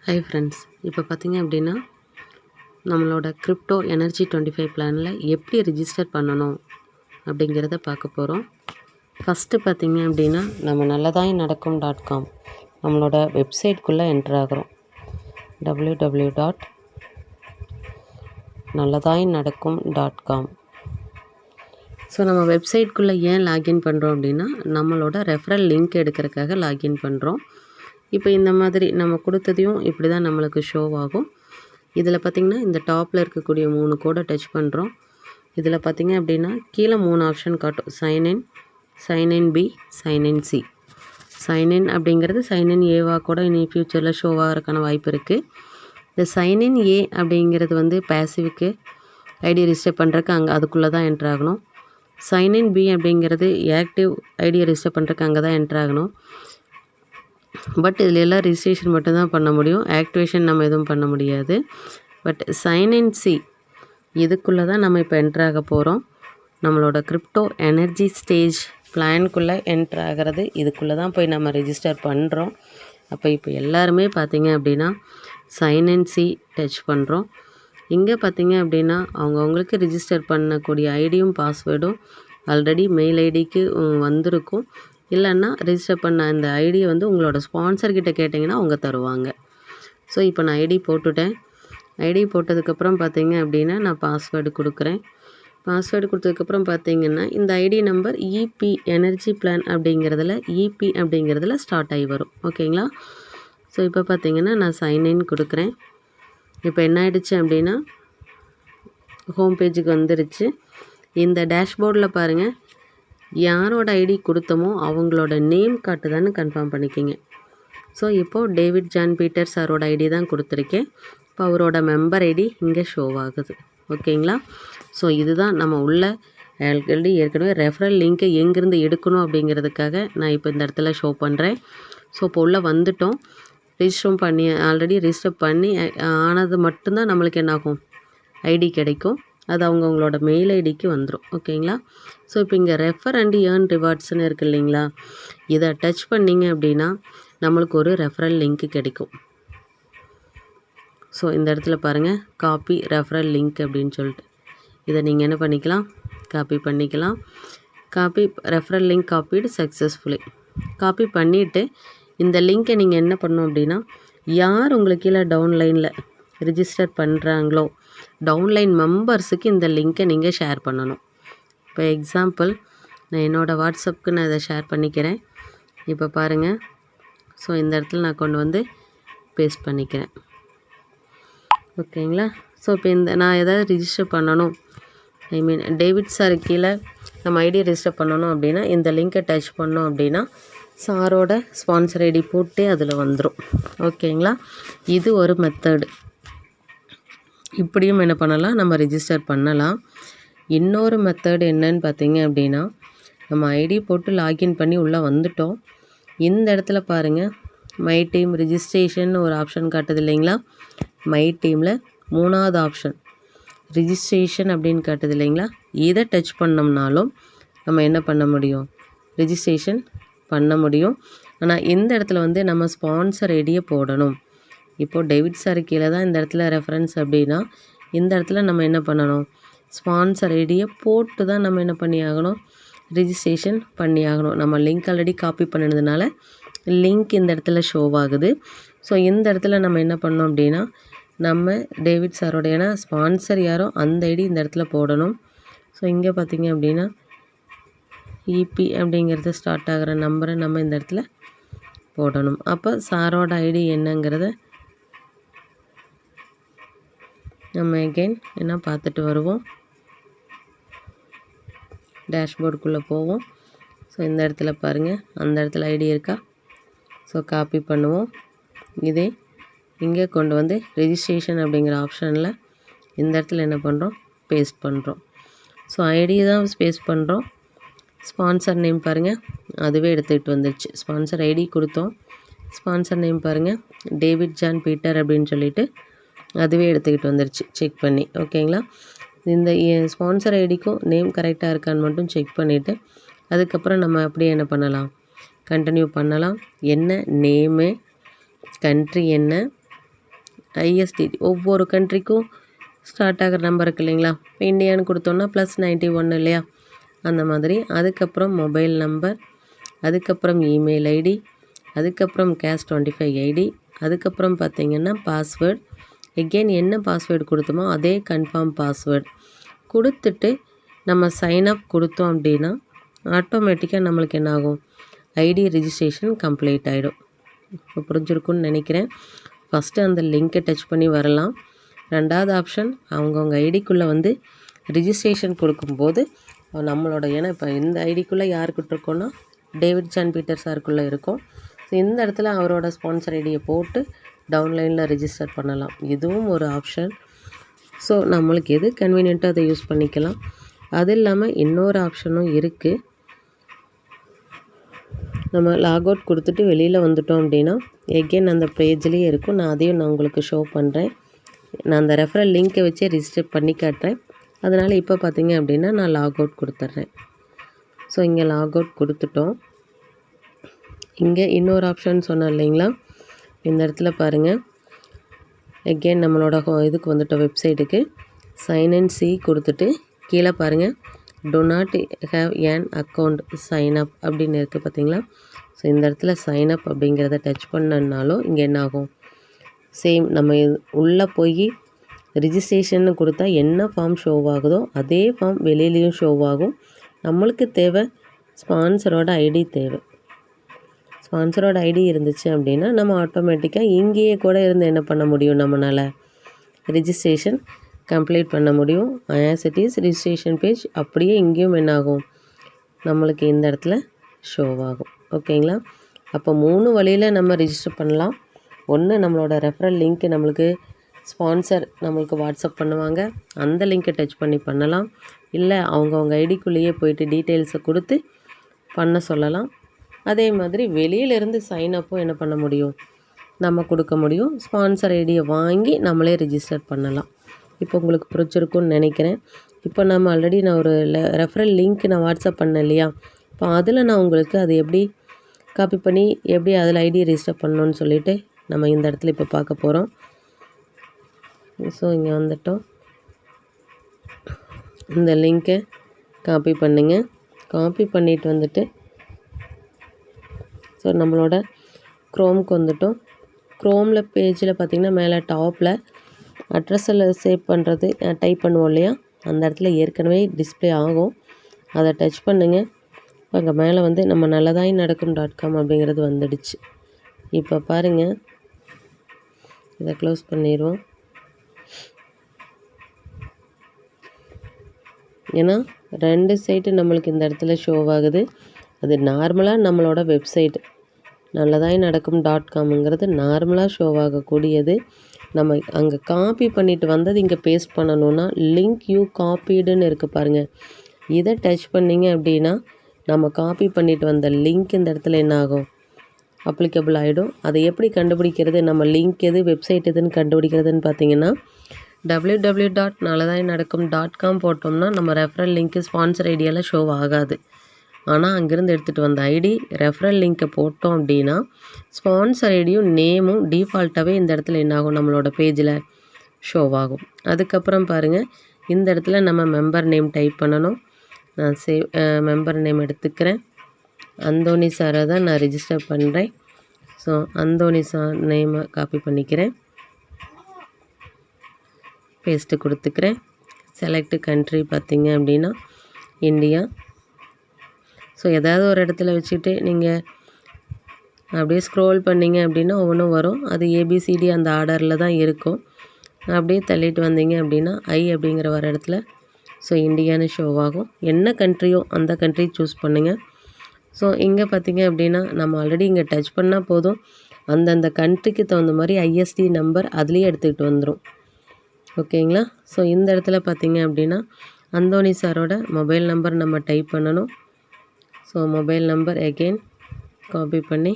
Hi friends, இப்போ பார்த்தீங்க அப்படின்னா நம்மளோட கிரிப்டோ எனர்ஜி 25 பிளானில் எப்படி ரிஜிஸ்டர் பண்ணணும் அப்படிங்கிறத பார்க்க போகிறோம். ஃபஸ்ட்டு பார்த்தீங்க அப்படின்னா நம்ம நல்லதாய்நடக்கும்.com நம்மளோட வெப்சைட்குள்ளே என்ட்ரு ஆகிறோம். www.நல்லதாய்நடக்கும்.com. ஸோ நம்ம வெப்சைட்குள்ளே ஏன் லாகின் பண்ணுறோம் அப்படின்னா நம்மளோட ரெஃபரல் லிங்க் எடுக்கிறதுக்காக லாகின் பண்ணுறோம். இப்போ இந்த மாதிரி நம்ம கொடுத்ததையும் இப்படி தான் நம்மளுக்கு ஷோ ஆகும். இதில் பார்த்திங்கன்னா இந்த டாப்பில் இருக்கக்கூடிய 3 கோடை டச் பண்ணுறோம். இதில் பார்த்திங்க அப்படின்னா கீழே 3 ஆப்ஷன் காட்டும். Sign in, sign in B, sign in C. Sign in அப்படிங்கிறது சைன்இன் ஏவாக கூட இனி ஃப்யூச்சரில் ஷோ ஆகிறதுக்கான வாய்ப்பு இருக்குது. இந்த சைன்இன் ஏ அப்படிங்கிறது வந்து பேசிவுக்கு ஐடி ரிஜிஸ்டர் பண்ணுறதுக்கு அங்கே அதுக்குள்ளே தான் என்ட்ரு ஆகணும். சைன்இன் பி அப்படிங்கிறது ஆக்டிவ் ஐடியை ரிஜிஸ்டர் பண்ணுறதுக்கு அங்கே தான் என்ட்ரு ஆகணும். பட் இதில் எல்லாம் ரிஜிஸ்ட்ரேஷன் மட்டும்தான் பண்ண முடியும். ஆக்டிவேஷன் நம்ம எதுவும் பண்ண முடியாது. பட் சைன்இன் சி இதுக்குள்ளே தான் நம்ம இப்போ என்ட்ரு ஆக போகிறோம். நம்மளோட கிரிப்டோ எனர்ஜி ஸ்டேஜ் பிளான்குள்ளே என்ட்ரு ஆகிறது இதுக்குள்ளே தான் போய் நம்ம ரிஜிஸ்டர் பண்ணுறோம். அப்போ இப்போ எல்லாருமே பார்த்திங்க அப்படின்னா சைன்இன் சி டச் பண்ணுறோம். இங்கே பார்த்திங்க அப்படின்னா அவங்கவுங்களுக்கு ரிஜிஸ்டர் பண்ணக்கூடிய ஐடியும் பாஸ்வேர்டும் ஆல்ரெடி மெயில் ஐடிக்கு வந்திருக்கும். இல்லைன்னா ரிஜிஸ்டர் பண்ண அந்த ஐடியை வந்து உங்களோட ஸ்பான்சர்கிட்ட கேட்டிங்கன்னா அவங்க தருவாங்க. ஸோ இப்போ நான் ஐடி போட்டுட்டேன். ஐடி போட்டதுக்கப்புறம் பார்த்தீங்க அப்படின்னா நான் பாஸ்வேர்டு கொடுக்குறேன். பாஸ்வேர்டு கொடுத்ததுக்கப்புறம் பார்த்தீங்கன்னா இந்த ID number EB energy plan அப்படிங்கிறதுல இபி அப்படிங்கிறதுல ஸ்டார்ட் ஆகி வரும். ஓகேங்களா? ஸோ இப்போ பார்த்தீங்கன்னா நான் சைன்இன் கொடுக்குறேன். இப்போ என்ன ஆகிடுச்சு அப்படின்னா ஹோம் பேஜுக்கு வந்துருச்சு. இந்த டேஷ்போர்டில் பாருங்கள், யாரோட ஐடி கொடுத்தமோ அவங்களோட நேம் காட்டுதான்னு கன்ஃபார்ம் பண்ணிக்கிங்க. ஸோ இப்போது டேவிட் ஜான் பீட்டர் சாரோட ஐடி தான் கொடுத்துருக்கேன். இப்போ அவரோட மெம்பர் ஐடி இங்கே ஷோ ஆகுது. ஓகேங்களா? ஸோ இதுதான் நம்ம உள்ள ஆல்ரெடி ஏற்கனவே ரெஃபரல் லிங்க்கை எங்கேருந்து எடுக்கணும் அப்படிங்கிறதுக்காக நான் இப்போ இந்த இடத்துல ஷோ பண்ணுறேன். ஸோ இப்போ உள்ளே வந்துட்டோம். ரிஜிஸ்டரும் பண்ணி ஆல்ரெடி ரிஜிஸ்டர் பண்ணி ஆனது மட்டும்தான் நம்மளுக்கு என்னாகும், ஐடி கிடைக்கும். அது அவங்கவுங்களோட மெயில் ஐடிக்கு வந்துடும். ஓகேங்களா? ஸோ இப்போ இங்கே ரெஃபர் அண்ட் ஏர்ன் ரிவார்ட்ஸ்னு இருக்குது இல்லைங்களா, இதை டச் பண்ணிங்க அப்படின்னா நம்மளுக்கு ஒரு ரெஃபரல் லிங்க்கு கிடைக்கும். ஸோ இந்த இடத்துல பாருங்கள், காப்பி ரெஃபரல் லிங்க் அப்படின்னு சொல்லிட்டு இதை நீங்கள் என்ன பண்ணிக்கலாம், காப்பி பண்ணிக்கலாம். காப்பி ரெஃபரல் லிங்க் காப்பீடு சக்ஸஸ்ஃபுல்லி. காப்பி பண்ணிவிட்டு இந்த லிங்க்கை நீங்கள் என்ன பண்ணணும் அப்படின்னா யார் உங்களுக்கு கீழே டவுன்லைனில் ரிஜிஸ்டர் பண்ணுறாங்களோ டவுன்லைன் மெம்பர்ஸுக்கு இந்த லிங்க்கை நீங்கள் ஷேர் பண்ணணும். இப்போ எக்ஸாம்பிள் நான் என்னோடய வாட்ஸ்அப்புக்கு நான் இதை ஷேர் பண்ணிக்கிறேன். இப்போ பாருங்கள். ஸோ இந்த இடத்துல நான் கொண்டு வந்து பேஸ்ட் பண்ணிக்கிறேன். ஓகேங்களா? ஸோ இப்போ நான் எதாவது ரிஜிஸ்டர் பண்ணணும், டேவிட் சார் கீழே நம்ம ஐடி ரிஜிஸ்டர் பண்ணணும் அப்படின்னா இந்த லிங்க்கை டச் பண்ணோம் அப்படின்னா சாரோட ஸ்பான்சர் ஐடி போட்டு அதில் வந்துடும். ஓகேங்களா? இது ஒரு மெத்தடு. இப்படியும் என்ன பண்ணலாம், நம்ம ரிஜிஸ்டர் பண்ணலாம். இன்னொரு மெத்தட் என்னன்னு பார்த்தீங்க அப்படின்னா நம்ம ஐடி போட்டு லாகின் பண்ணி உள்ளே வந்துட்டோம். இந்த இடத்துல பாருங்கள், மை டீம் ரிஜிஸ்ட்ரேஷன் ஒரு ஆப்ஷன் காட்டுது இல்லைங்களா, மை டீமில் 3வது ஆப்ஷன் ரிஜிஸ்ட்ரேஷன் அப்படின்னு காட்டுது இல்லைங்களா, இதை டச் பண்ணோம்னாலும் நம்ம என்ன பண்ண முடியும், ரிஜிஸ்ட்ரேஷன் பண்ண முடியும். ஆனால் இந்த இடத்துல வந்து நம்ம ஸ்பான்சர் ஐடியை போடணும். இப்போது டேவிட் சார் கீழே தான் இந்த இடத்துல ரெஃபரன்ஸ் அப்படின்னா இந்த இடத்துல நம்ம என்ன பண்ணணும், ஸ்பான்சர் ஐடியை போட்டு தான் நம்ம என்ன பண்ணி ஆகணும், ரிஜிஸ்ட்ரேஷன் பண்ணி ஆகணும். நம்ம லிங்க் ஆல்ரெடி காப்பி பண்ணினதுனால லிங்க் இந்த இடத்துல ஷோ ஆகுது. ஸோ இந்த இடத்துல நம்ம என்ன பண்ணோம் அப்படின்னா நம்ம டேவிட் சாரோட ஏன்னா ஸ்பான்சர் யாரோ அந்த ஐடி இந்த இடத்துல போடணும். ஸோ இங்கே பார்த்திங்க அப்படின்னா இபி அப்படிங்கிறது ஸ்டார்ட் ஆகிற நம்பரை நம்ம இந்த இடத்துல போடணும். அப்போ சாரோட ஐடி என்னங்கிறத நம்ம எகெயின் என்ன பார்த்துட்டு வருவோம். டேஷ்போர்டுக்குள்ளே போவோம். ஸோ இந்த இடத்துல பாருங்கள், அந்த இடத்துல ஐடி இருக்கா. ஸோ காப்பி பண்ணுவோம். இதே இங்கே கொண்டு வந்து ரிஜிஸ்ட்ரேஷன் அப்படிங்கிற ஆப்ஷனில் இந்த இடத்துல என்ன பண்ணுறோம், பேஸ்ட் பண்ணுறோம். ஸோ ஐடி தான் பேஸ்ட் பண்ணுறோம். ஸ்பான்சர் நேம் பாருங்கள், அதுவே எடுத்துக்கிட்டு வந்துடுச்சு. ஸ்பான்சர் ஐடி கொடுத்தோம், ஸ்பான்சர் நேம் பாருங்கள் டேவிட் ஜான் பீட்டர் அப்படின்னு சொல்லிட்டு அதுவே எடுத்துக்கிட்டு வந்துருச்சு செக் பண்ணி. ஓகேங்களா? இந்த ஸ்பான்சர் ஐடிக்கும் நேம் கரெக்டாக இருக்கான்னு மட்டும் செக் பண்ணிவிட்டு அதுக்கப்புறம் நம்ம அப்படியே என்ன பண்ணலாம், கண்டினியூ பண்ணலாம். என்ன நேமு, கண்ட்ரி என்ன, ஐஎஸ்டி ஒவ்வொரு கண்ட்ரிக்கும் ஸ்டார்ட் ஆகிற நம்பர் இருக்குது இல்லைங்களா? இப்போ இந்தியான்னு கொடுத்தோன்னா +91 இல்லையா? அந்த மாதிரி. அதுக்கப்புறம் மொபைல் நம்பர், அதுக்கப்புறம் இமெயில் ஐடி, அதுக்கப்புறம் CAS25 ஐடி, அதுக்கப்புறம் பார்த்திங்கன்னா பாஸ்வேர்டு. எகெயின் என்ன பாஸ்வேர்டு கொடுத்தோமோ அதே கன்ஃபார்ம் பாஸ்வேர்டு கொடுத்துட்டு நம்ம சைன்அப் கொடுத்தோம் அப்படின்னா ஆட்டோமேட்டிக்காக நம்மளுக்கு என்ன ஆகும்? ஐடி ரிஜிஸ்ட்ரேஷன் கம்ப்ளீட் ஆகிடும். இப்போ புரிஞ்சிருக்குன்னு நினைக்கிறேன். ஃபஸ்ட்டு அந்த லிங்க்கை டச் பண்ணி வரலாம். ரெண்டாவது ஆப்ஷன் அவங்கவுங்க ஐடிக்குள்ளே வந்து ரிஜிஸ்ட்ரேஷன் கொடுக்கும்போது நம்மளோட ஏன்னா இப்போ இந்த ஐடிக்குள்ளே யாருக்கிட்ட இருக்கோன்னா டேவிட் ஜான் பீட்டர் சாருக்குள்ளே இருக்கும். ஸோ இந்த இடத்துல அவரோட ஸ்பான்சர் ஐடியை போட்டு டவுன்லைனில் ரிஜிஸ்டர் பண்ணலாம். இதுவும் ஒரு ஆப்ஷன். ஸோ நம்மளுக்கு எது கன்வீனியன்ட்டோ அதை யூஸ் பண்ணிக்கலாம். அது இல்லாமல் இன்னொரு ஆப்ஷனும் இருக்குது. நம்ம லாக் அவுட் கொடுத்துட்டு வெளியில் வந்துட்டோம் அப்படின்னா எகெயின் அந்த பேஜ்லேயே இருக்கும். நான் உங்களுக்கு ஷோ பண்ணுறேன். நான் அந்த ரெஃபரல் லிங்க்கை வச்சே ரிஜிஸ்டர் பண்ணி காட்டுறேன். அதனால் இப்போ பார்த்தீங்க அப்படின்னா நான் லாக் அவுட் கொடுத்துட்றேன். ஸோ இங்கே லாக் அவுட் கொடுத்துட்டோம். இங்கே இன்னொரு ஆப்ஷன் சொன்னேன் இல்லைங்களா? இந்த இடத்துல பாருங்கள். எகெயின் நம்மளோட இதுக்கு வந்துட்டோம், வெப்சைட்டுக்கு. சைன்இன் சி கொடுத்துட்டு கீழே பாருங்கள், do not have an account sign up அப்படின்னு இருக்குது பார்த்தீங்களா? ஸோ இந்த இடத்துல சைன் அப் அப்படிங்கிறத டச் பண்ணனாலும் இங்கே என்ன ஆகும்? சேம் நம்ம உள்ளே போய் ரிஜிஸ்ட்ரேஷன்னு கொடுத்தா என்ன ஃபார்ம் ஷோ ஆகுதோ அதே ஃபார்ம் வெளியிலையும் ஷோ ஆகும். நம்மளுக்கு தேவை ஸ்பான்சரோட ஐடி தேவை. ஸ்பான்சரோட ஐடி இருந்துச்சு அப்படின்னா நம்ம ஆட்டோமேட்டிக்காக இங்கேயே கூட இருந்து என்ன பண்ண முடியும்? நம்மளால் ரிஜிஸ்ட்ரேஷன் கம்ப்ளீட் பண்ண முடியும். As it is registration page அப்படியே இங்கேயும் என்ன ஆகும்? நம்மளுக்கு இந்த இடத்துல ஷோ ஆகும். ஓகேங்களா? அப்போ 3 வழியில் நம்ம ரிஜிஸ்டர் பண்ணலாம். ஒன்று நம்மளோட ரெஃபரல் லிங்க் நம்மளுக்கு ஸ்பான்சர் நம்மளுக்கு வாட்ஸ்அப் பண்ணுவாங்க, அந்த லிங்க்கை டச் பண்ணி பண்ணலாம். இல்லை அவங்கவுங்க ஐடிக்குள்ளேயே போயிட்டு டீட்டெயில்ஸை கொடுத்து பண்ண சொல்லலாம். அதே மாதிரி வெளியிலேருந்து சைன் அப்போ என்ன பண்ண முடியும்? நம்ம கொடுக்க முடியும். ஸ்பான்சர் ஐடியை வாங்கி நம்மளே ரிஜிஸ்டர் பண்ணலாம். இப்போ உங்களுக்கு புரிஞ்சிருக்குன்னு நினைக்கிறேன். இப்போ நம்ம ஆல்ரெடி நான் ஒரு ரெஃபரல் லிங்க் நான் வாட்ஸ்அப் பண்ணேன் இல்லையா? இப்போ அதில் நான் உங்களுக்கு அது எப்படி காப்பி பண்ணி எப்படி அதில் ஐடி ரிஜிஸ்டர் பண்ணணுன்னு சொல்லிவிட்டு நம்ம இந்த இடத்துல இப்போ பார்க்க போகிறோம். ஸோ இங்கே வந்துட்டோம். இந்த லிங்க்கை காப்பி பண்ணுங்க. காப்பி பண்ணிவிட்டு வந்துட்டு ஸோ நம்மளோட க்ரோமுக்கு வந்துட்டோம். க்ரோமில் பேஜில் பார்த்திங்கன்னா மேலே டாப்பில் அட்ரஸில் சேவ் பண்ணுறது டைப் பண்ணுவோம் இல்லையா? அந்த இடத்துல ஏற்கனவே டிஸ்பிளே ஆகும். அதை டச் பண்ணுங்கள். அங்கே மேலே வந்து நம்ம நல்லதாய் நடக்கும் .com அப்படிங்கிறது வந்துடுச்சு. இப்போ பாருங்கள், இதை க்ளோஸ் பண்ணிடுவோம். ஏன்னா 2 சைட்டு நம்மளுக்கு இந்த இடத்துல ஷோ ஆகுது. அது நார்மலாக நம்மளோட வெப்சைட் நல்லதாய் நடக்கும் .comங்கிறது நார்மலாக ஷோ ஆகக்கூடியது. நம்ம அங்கே காப்பி பண்ணிவிட்டு வந்தது இங்கே பேஸ்ட் பண்ணணுன்னா லிங்க் யூ காப்பீடுன்னு இருக்குது பாருங்கள். இதை டச் பண்ணிங்க அப்படின்னா நம்ம காப்பி பண்ணிவிட்டு வந்த லிங்க் இந்த இடத்துல என்ன ஆகும்? அப்ளிகபிள் ஆகிடும். அதை எப்படி கண்டுபிடிக்கிறது? நம்ம லிங்க் எது வெப்சைட் எதுன்னு கண்டுபிடிக்கிறதுன்னு பார்த்தீங்கன்னா www.நல்லதாய்நடக்கும்.com போட்டோம்னா நம்ம ரெஃபரல் லிங்க்கு ஸ்பான்சர் ஐடியெல்லாம் ஷோ ஆகாது. ஆனால் அங்கேருந்து எடுத்துகிட்டு வந்த ஐடி ரெஃபரல் லிங்க்கை போட்டோம் அப்படின்னா ஸ்பான்சர் ஐடியும் நேமும் டிஃபால்ட்டாகவே இந்த இடத்துல என்ன ஆகும்? நம்மளோட பேஜில் ஷோ ஆகும். அதுக்கப்புறம் பாருங்கள், இந்த இடத்துல நம்ம மெம்பர் நேம் டைப் பண்ணணும். நான் மெம்பர் நேம் எடுத்துக்கிறேன். அந்தோனி சாரை தான் நான் ரிஜிஸ்டர் பண்ணுறேன். ஸோ அந்தோனி சார் நேமை காப்பி பண்ணிக்கிறேன், பேஸ்ட்டு கொடுத்துக்கிறேன். செலக்ட் கண்ட்ரி பார்த்திங்க அப்படின்னா இந்தியா. ஸோ ஏதாவது ஒரு இடத்துல வச்சுட்டு நீங்கள் அப்படியே ஸ்க்ரோல் பண்ணிங்க அப்படின்னா ஒவ்வொன்றும் வரும். அது ஏபிசிடி அந்த ஆர்டரில் தான் இருக்கும். அப்படியே தள்ளிட்டு வந்தீங்க அப்படின்னா அப்படிங்கிற வர இடத்துல ஸோ இந்தியான்னு ஷோ ஆகும். என்ன கண்ட்ரியோ அந்த கண்ட்ரி சூஸ் பண்ணுங்கள். ஸோ இங்கே பார்த்திங்க அப்படின்னா நம்ம ஆல்ரெடி இங்கே டச் பண்ணால் போதும், அந்தந்த கண்ட்ரிக்கு தகுந்த மாதிரி ஐஎஸ்டி நம்பர் அதுலேயே எடுத்துக்கிட்டு வந்துடும். ஓகேங்களா? ஸோ இந்த இடத்துல பார்த்திங்க அப்படின்னா அந்தோனி சாரோட மொபைல் நம்பர் நம்ம டைப் பண்ணணும். So mobile number again copy பண்ணி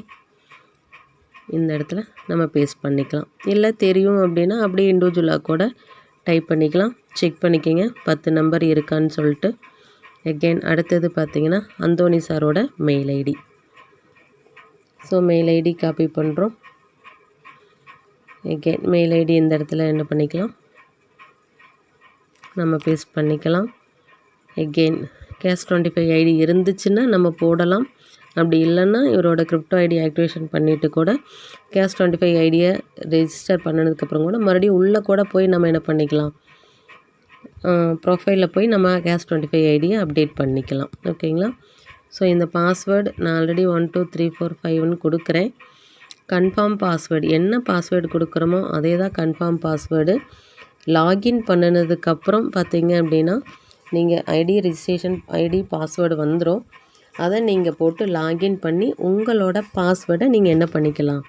இந்த இடத்துல நம்ம பேஸ்ட் பண்ணிக்கலாம். இல்லை தெரியும் அப்படின்னா அப்படியே இண்டிவிஜுவலாக கூட டைப் பண்ணிக்கலாம். செக் பண்ணிக்கோங்க 10 நம்பர் இருக்கான்னு சொல்லிட்டு. எகெயின் அடுத்தது பார்த்திங்கன்னா அந்தோனி சாரோட mail ID. So mail ID copy பண்ணுறோம். எகெயின் மெயில் ஐடி இந்த இடத்துல என்ன பண்ணிக்கலாம், நம்ம பேஸ்ட் பண்ணிக்கலாம். எகெயின் CAS25 ஐடி இருந்துச்சுன்னா நம்ம போடலாம். அப்படி இல்லைன்னா இவரோட கிரிப்டோ ஐடி ஆக்டிவேஷன் பண்ணிவிட்டு கூட CAS25 ஐடியை ரெஜிஸ்டர் பண்ணதுக்கப்புறம் கூட மறுபடியும் உள்ளே கூட போய் நம்ம என்ன பண்ணிக்கலாம், ப்ரொஃபைலில் போய் நம்ம CAS25 ஐடியை அப்டேட் பண்ணிக்கலாம். ஓகேங்களா. ஸோ இந்த பாஸ்வேர்டு நான் ஆல்ரெடி 12345ன்னு கொடுக்குறேன். கன்ஃபார்ம் பாஸ்வேர்டு என்ன பாஸ்வேர்டு கொடுக்குறோமோ அதே தான் கன்ஃபார்ம் பாஸ்வேர்டு. லாகின் பண்ணினதுக்கப்புறம் பார்த்தீங்க அப்படின்னா நீங்கள் ஐடி ரெஜிஸ்ட்ரேஷன் ஐடி பாஸ்வேர்டு வந்துடும். அதை நீங்கள் போட்டு லாகின் பண்ணி உங்களோட பாஸ்வேர்டை நீங்கள் என்ன பண்ணிக்கலாம்,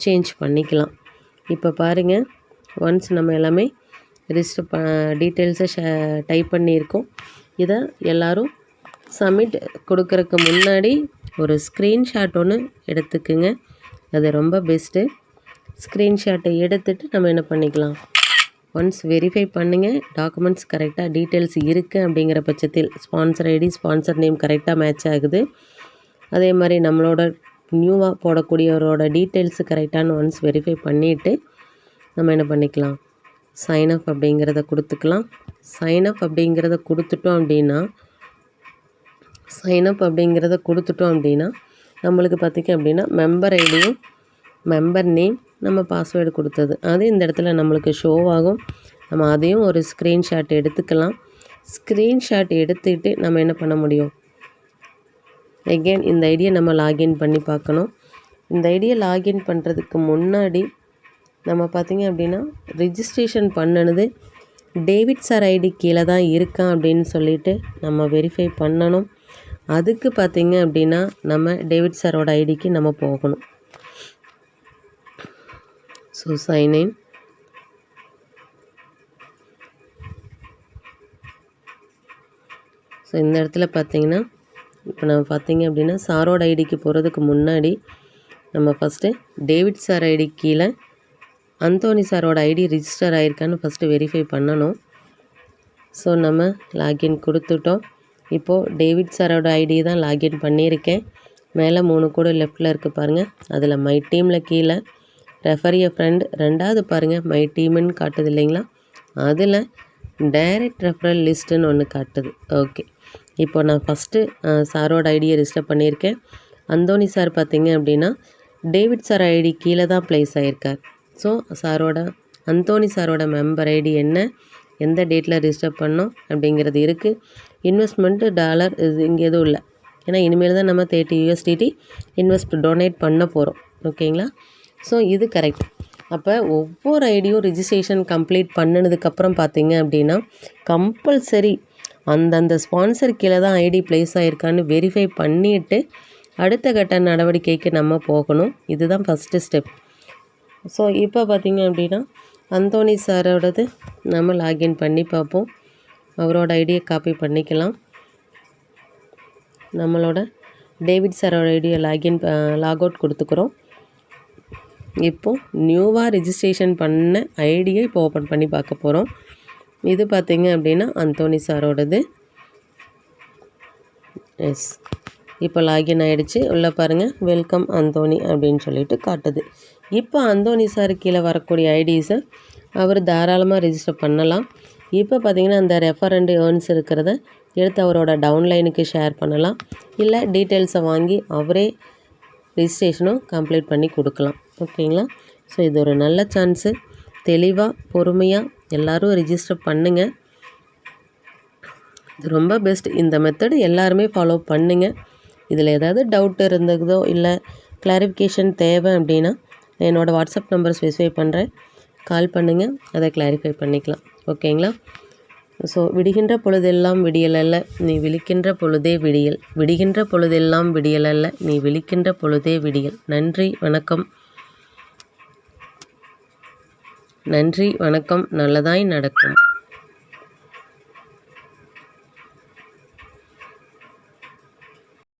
சேஞ்ச் பண்ணிக்கலாம். இப்போ பாருங்கள், ஒன்ஸ் நம்ம எல்லாமே ரெஜிஸ்டர் டீட்டெயில்ஸை டைப் பண்ணியிருக்கோம். இதை எல்லோரும் சப்மிட் கொடுக்குறதுக்கு முன்னாடி ஒரு ஸ்க்ரீன்ஷாட் ஒன்று எடுத்துக்குங்க. அது ரொம்ப பெஸ்ட்டு. ஸ்க்ரீன்ஷாட்டை எடுத்துகிட்டு நம்ம என்ன பண்ணிக்கலாம், ஒன்ஸ் வெரிஃபை பண்ணுங்கள் டாக்குமெண்ட்ஸ் கரெக்டாக டீட்டெயில்ஸ் இருக்குது அப்படிங்கிற பட்சத்தில் ஸ்பான்சர் ஐடி ஸ்பான்சர் நேம் கரெக்டாக மேட்ச் ஆகுது. அதே மாதிரி நம்மளோட நியூவாக போடக்கூடியவரோட டீட்டெயில்ஸு கரெக்டான ஒன்ஸ் வெரிஃபை பண்ணிவிட்டு நம்ம என்ன பண்ணிக்கலாம், சைன் அப் அப்படிங்கிறத கொடுத்துக்கலாம். சைன் அப் அப்படிங்கிறத கொடுத்துட்டோம் அப்படின்னா நம்மளுக்கு பார்த்திங்க அப்படின்னா மெம்பர் ஐடியும் மெம்பர் நேம் நம்ம பாஸ்வேர்டு கொடுத்தது அது இந்த இடத்துல நம்மளுக்கு ஷோ ஆகும். நம்ம அதையும் ஒரு ஸ்க்ரீன்ஷாட் எடுத்துக்கலாம். ஸ்க்ரீன்ஷாட் எடுத்துக்கிட்டு நம்ம என்ன பண்ண முடியும், எகெயின் இந்த ஐடியை நம்ம லாகின் பண்ணி பார்க்கணும். இந்த ஐடியை லாகின் பண்ணுறதுக்கு முன்னாடி நம்ம பார்த்திங்க அப்படின்னா ரிஜிஸ்ட்ரேஷன் பண்ணினது டேவிட் சார் ஐடி கீழே தான் இருக்கான் அப்படின்னு சொல்லிட்டு நம்ம வெரிஃபை பண்ணணும். அதுக்கு பார்த்திங்க அப்படின்னா நம்ம டேவிட் சாரோட ஐடிக்கு நம்ம போகணும். So sign in. ஸோ இந்த இடத்துல பார்த்திங்கன்னா இப்போ நம்ம பார்த்திங்க அப்படின்னா சாரோட ஐடிக்கு போகிறதுக்கு முன்னாடி நம்ம ஃபஸ்ட்டு டேவிட் சார் ஐடி கீழே அந்தோனி சாரோட ஐடி ரிஜிஸ்டர் ஆகிருக்கான்னு ஃபஸ்ட்டு வெரிஃபை பண்ணணும். ஸோ நம்ம லாகின் கொடுத்துட்டோம். இப்போது டேவிட் சாரோட ஐடி தான் லாகின் பண்ணியிருக்கேன். மேலே 3 கோடு லெஃப்டில் இருக்குது பாருங்கள், அதில் மை டீமில் கீழே ரெஃபர் எ ஃப்ரெண்ட், ரெண்டாவது பாருங்கள் மை டீம்னு காட்டுது இல்லைங்களா, அதில் டைரக்ட் ரெஃபரல் லிஸ்ட்டுன்னு ஒன்று காட்டுது. ஓகே, இப்போ நான் ஃபஸ்ட்டு சாரோட ஐடியை ரிஜிஸ்டர் பண்ணியிருக்கேன். அந்தோனி சார் பார்த்திங்க அப்படின்னா டேவிட் சார் ஐடி கீழே தான் ப்ளேஸ் ஆகியிருக்கார். ஸோ அந்தோனி சாரோட மெம்பர் ஐடி என்ன, எந்த டேட்டில் ரிஜிஸ்டர் பண்ணோம் அப்படிங்கிறது இருக்குது. இன்வெஸ்ட்மெண்ட்டு டாலர் இது இங்கே எதுவும் இல்லை, ஏன்னா இனிமேல் தான் நம்ம 30 USDT டொனேட் பண்ண போகிறோம். ஓகேங்களா. ஸோ இது கரெக்ட். அப்போ ஒவ்வொரு ஐடியும் ரிஜிஸ்ட்ரேஷன் கம்ப்ளீட் பண்ணினதுக்கப்புறம் பார்த்திங்க அப்படின்னா கம்பல்சரி அந்தந்த ஸ்பான்சர் கீழே தான் ஐடி ப்ளேஸ் ஆகிருக்கான்னு வெரிஃபை பண்ணிவிட்டு அடுத்த கட்ட நடவடிக்கைக்கு நம்ம போகணும். இதுதான் ஃபஸ்ட்டு ஸ்டெப். ஸோ இப்போ பார்த்திங்க அப்படின்னா அந்தோனி சாரோடது நம்ம லாகின் பண்ணி பார்ப்போம். அவரோட ஐடியை காப்பி பண்ணிக்கலாம். நம்மளோட டேவிட் சாரோட ஐடியை லாக் அவுட் கொடுத்துக்கிறோம். இப்போது நியூவாக ரிஜிஸ்ட்ரேஷன் பண்ண ஐடியை இப்போ ஓப்பன் பண்ணி பார்க்க போகிறோம். இது பார்த்திங்க அப்படின்னா அந்தோனி சாரோடது. எஸ், இப்போ லாகின் ஆகிடுச்சு. உள்ளே பாருங்கள் வெல்கம் அந்தோனி அப்படின்னு சொல்லிட்டு காட்டுது. இப்போ அந்தோனி சார் கீழே வரக்கூடிய ஐடிஸை அவர் தாராளமாக ரிஜிஸ்டர் பண்ணலாம். இப்போ பார்த்திங்கன்னா அந்த ரெஃபர் அண்ட் ஏர்ன்ஸ் இருக்கிறத எடுத்து அவரோட டவுன்லைனுக்கு ஷேர் பண்ணலாம். இல்லை டீட்டெயில்ஸை வாங்கி அவரே ரிஜிஸ்ட்ரேஷனும் கம்ப்ளீட் பண்ணி கொடுக்கலாம். ஓகேங்களா. ஸோ இது ஒரு நல்ல சான்ஸு. தெளிவாக பொறுமையாக எல்லோரும் ரிஜிஸ்டர் பண்ணுங்கள். இது ரொம்ப பெஸ்ட். இந்த மெத்தடு எல்லாருமே ஃபாலோ பண்ணுங்கள். இதில் ஏதாவது டவுட் இருந்ததோ இல்லை கிளாரிஃபிகேஷன் தேவை அப்படின்னா என்னோடய வாட்ஸ்அப் நம்பர் ஸ்பெசிஃபை பண்ணுறேன், கால் பண்ணுங்கள், அதை கிளாரிஃபை பண்ணிக்கலாம். ஓகேங்களா. ஸோ விடுகின்ற பொழுதெல்லாம் விடியல் அல்ல, நீ விழிக்கின்ற பொழுதே விடியல். விடுகின்ற பொழுதெல்லாம் விடியல் அல்ல, நீ விழிக்கின்ற பொழுதே விடியல். நன்றி, வணக்கம். நன்றி, வணக்கம். நல்லதாய் நடக்கும்.